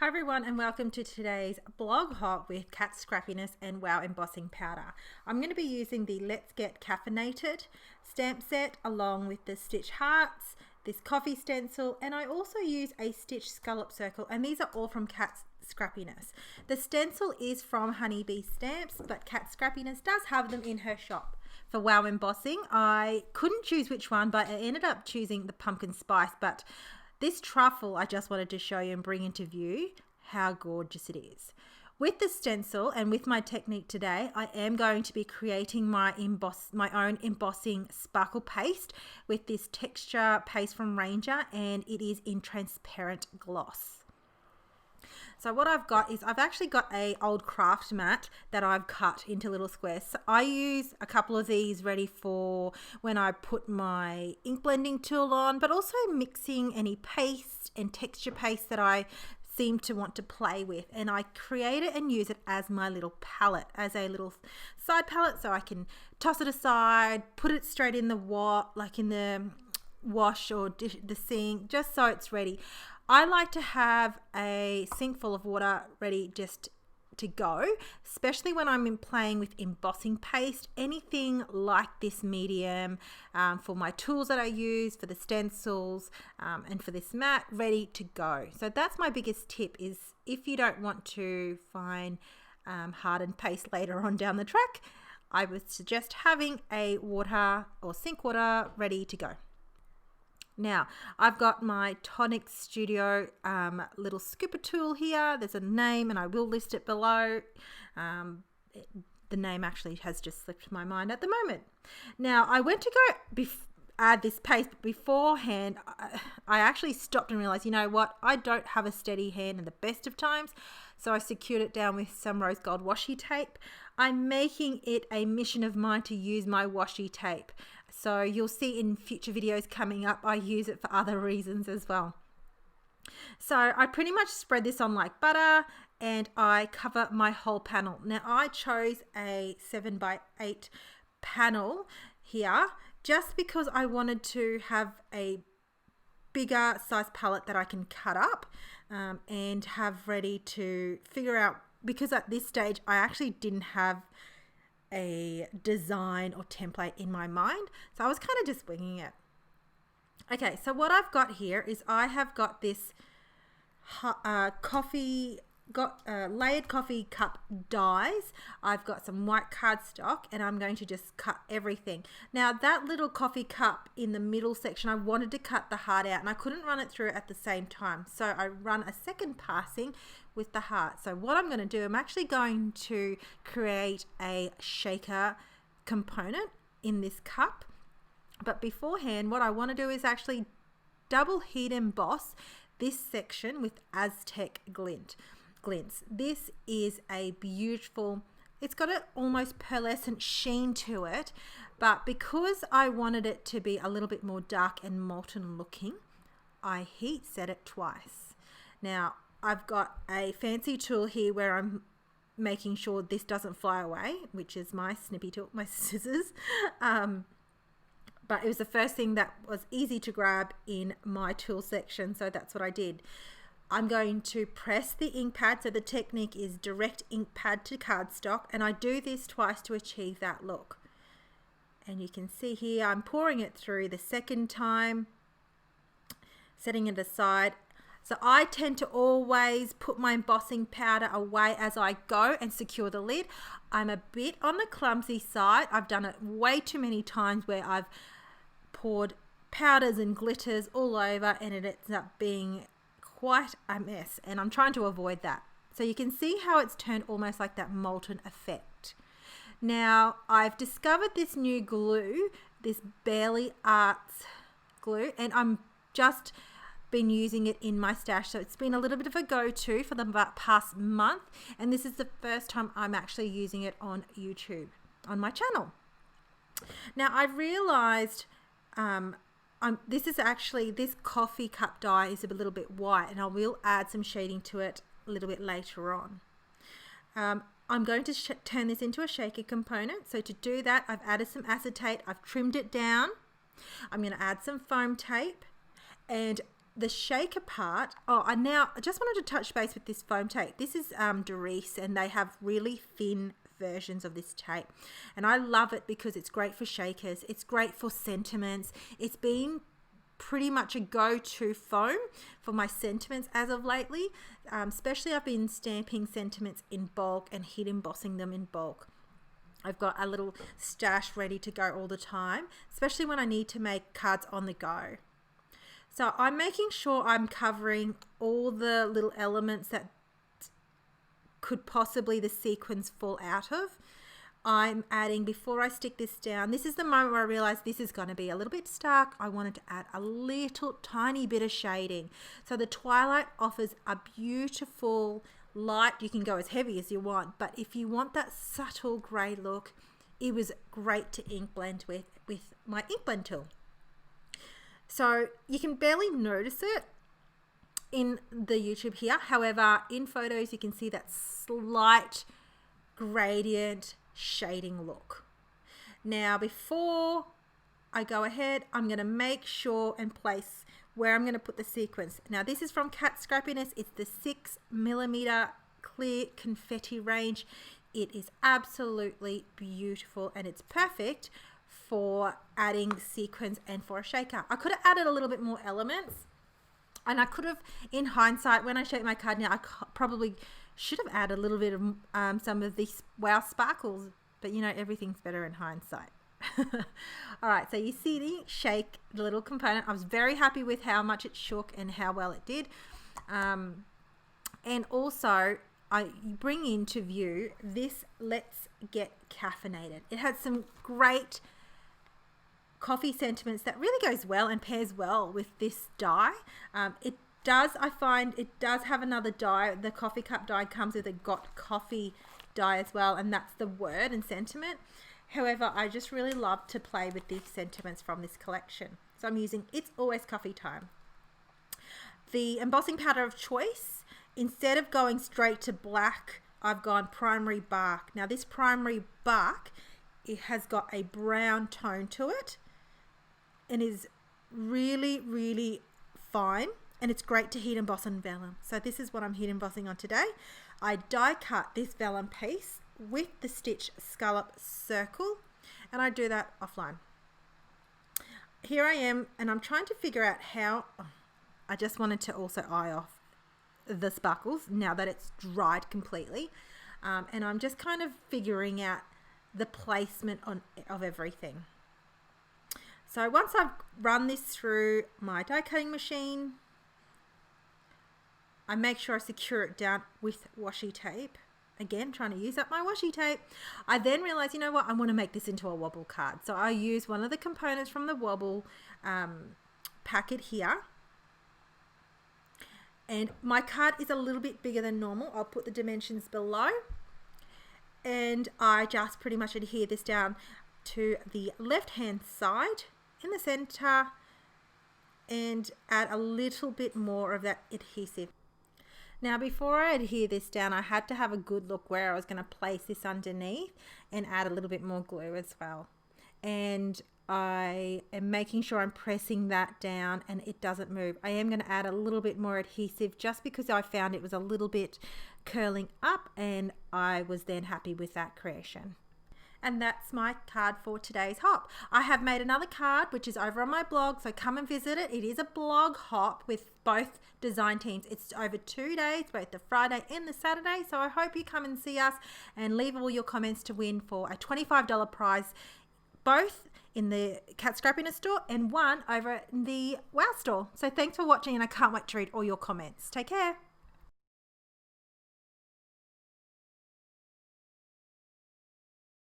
Hi everyone and welcome to today's blog hop with Kat Scrappiness and WOW Embossing Powder. I'm going to be using the Let's Get Caffeinated stamp set along with the Stitch Hearts, this coffee stencil, and I also use a Stitch Scallop Circle, and these are all from Kat Scrappiness. The stencil is from Honeybee Stamps, but Kat Scrappiness does have them in her shop. For WOW Embossing, I couldn't choose which one, but I ended up choosing the pumpkin spice, but this truffle I just wanted to show you and bring into view how gorgeous it is. With the stencil and with my technique today, I am going to be creating my own embossing sparkle paste with this texture paste from Ranger, and it is in transparent gloss. So what I've got is I've actually got a old craft mat that I've cut into little squares. So I use a couple of these ready for when I put my ink blending tool on, but also mixing any paste and texture paste that I seem to want to play with, and I create it and use it as my little palette, as a little side palette, so I can toss it aside, put it straight in the wash or the sink, just so it's ready. I like to have a sink full of water ready just to go, especially when I'm playing with embossing paste, anything like this medium, for my tools that I use, for the stencils, and for this mat, ready to go. So that's my biggest tip, is if you don't want to find hardened paste later on down the track, I would suggest having a water or sink water ready to go. Now, I've got my Tonic Studio little scooper tool here. There's a name and I will list it below. The name actually has just slipped my mind at the moment. Now, I went to go add this paste, but beforehand, I actually stopped and realized, you know what, I don't have a steady hand in the best of times. So I secured it down with some rose gold washi tape. I'm making it a mission of mine to use my washi tape. So you'll see in future videos coming up, I use it for other reasons as well. So I pretty much spread this on like butter and I cover my whole panel. Now I chose a 7x8 panel here just because I wanted to have a bigger size palette that I can cut up and have ready to figure out, because at this stage I actually didn't have a design or template in my mind, so I was kind of just winging it. Okay, so what I've got here is I have got this layered coffee cup dies. I've got some white cardstock and I'm going to just cut everything. Now that little coffee cup in the middle section, I wanted to cut the heart out and I couldn't run it through at the same time, so I run a second passing with the heart. So what I'm going to do, I'm actually going to create a shaker component in this cup, but beforehand what I want to do is actually double heat emboss this section with Aztec glints. This is a beautiful, it's got an almost pearlescent sheen to it, but because I wanted it to be a little bit more dark and molten looking, I heat set it twice. Now I've got a fancy tool here where I'm making sure this doesn't fly away, which is my snippy tool, my scissors. But it was the first thing that was easy to grab in my tool section, so that's what I did. I'm going to press the ink pad, so the technique is direct ink pad to cardstock, and I do this twice to achieve that look. And you can see here I'm pouring it through the second time, setting it aside. So I tend to always put my embossing powder away as I go and secure the lid. I'm a bit on the clumsy side. I've done it way too many times where I've poured powders and glitters all over and it ends up being quite a mess, and I'm trying to avoid that. So you can see how it's turned almost like that molten effect. Now I've discovered this new glue, this Barely Arts glue, and I'm just been using it in my stash, so it's been a little bit of a go-to for the past month, and this is the first time I'm actually using it on YouTube on my channel. Now I've realized this coffee cup die is a little bit white, and I will add some shading to it a little bit later on. I'm going to turn this into a shaker component, so to do that I've added some acetate, I've trimmed it down, I'm going to add some foam tape, and the shaker part, I just wanted to touch base with this foam tape. This is Doris, and they have really thin versions of this tape, and I love it because it's great for shakers, it's great for sentiments. It's been pretty much a go-to foam for my sentiments as of lately, especially I've been stamping sentiments in bulk and heat embossing them in bulk. I've got a little stash ready to go all the time, especially when I need to make cards on the go. So I'm making sure I'm covering all the little elements that could possibly the sequins fall out of. I'm adding, before I stick this down, this is the moment where I realized this is going to be a little bit stark. I wanted to add a little tiny bit of shading. So the Twilight offers a beautiful light. You can go as heavy as you want, but if you want that subtle grey look, it was great to ink blend with my ink blend tool. So you can barely notice it in the YouTube here. However, in photos, you can see that slight gradient shading look. Now, before I go ahead, I'm going to make sure and place where I'm going to put the sequins. Now, this is from Kat Scrappiness. It's the 6mm clear confetti range. It is absolutely beautiful, and it's perfect for adding sequins and for a shaker. I could have added a little bit more elements, and I could have, in hindsight, when I shape my card now, I probably should have added a little bit of some of these wow sparkles, but you know, everything's better in hindsight. All right, so you see the shake, the little component. I was very happy with how much it shook and how well it did. And also, I bring into view this Let's Get Caffeinated. It has some great coffee sentiments that really goes well and pairs well with this dye. I find it does have another dye. The coffee cup dye comes with a Got Coffee dye as well, and that's the word and sentiment. However, I just really love to play with these sentiments from this collection. So I'm using It's Always Coffee Time. The embossing powder of choice, instead of going straight to black, I've gone primary bark. Now this primary bark, it has got a brown tone to it and is really, really fine, and it's great to heat emboss on vellum. So this is what I'm heat embossing on today. I die cut this vellum piece with the stitch scallop circle, and I do that offline. Here I am, and I'm trying to figure out how. I just wanted to also eye off the sparkles now that it's dried completely, and I'm just kind of figuring out the placement of everything. So once I've run this through my die cutting machine, I make sure I secure it down with washi tape. Again, trying to use up my washi tape. I then realize, you know what, I want to make this into a wobble card. So I use one of the components from the wobble packet here. And my card is a little bit bigger than normal. I'll put the dimensions below. And I just pretty much adhere this down to the left-hand side in the center and add a little bit more of that adhesive. Now, before I adhere this down, I had to have a good look where I was going to place this underneath and add a little bit more glue as well. And I am making sure I'm pressing that down and it doesn't move. I am going to add a little bit more adhesive just because I found it was a little bit curling up, and I was then happy with that creation. And that's my card for today's hop. I have made another card which is over on my blog, so come and visit it. It is a blog hop with both design teams. It's over 2 days, both the Friday and the Saturday, so I hope you come and see us and leave all your comments to win for a $25 prize, both in the Kat Scrappiness store and one over in the WOW store. So thanks for watching, and I can't wait to read all your comments. Take care.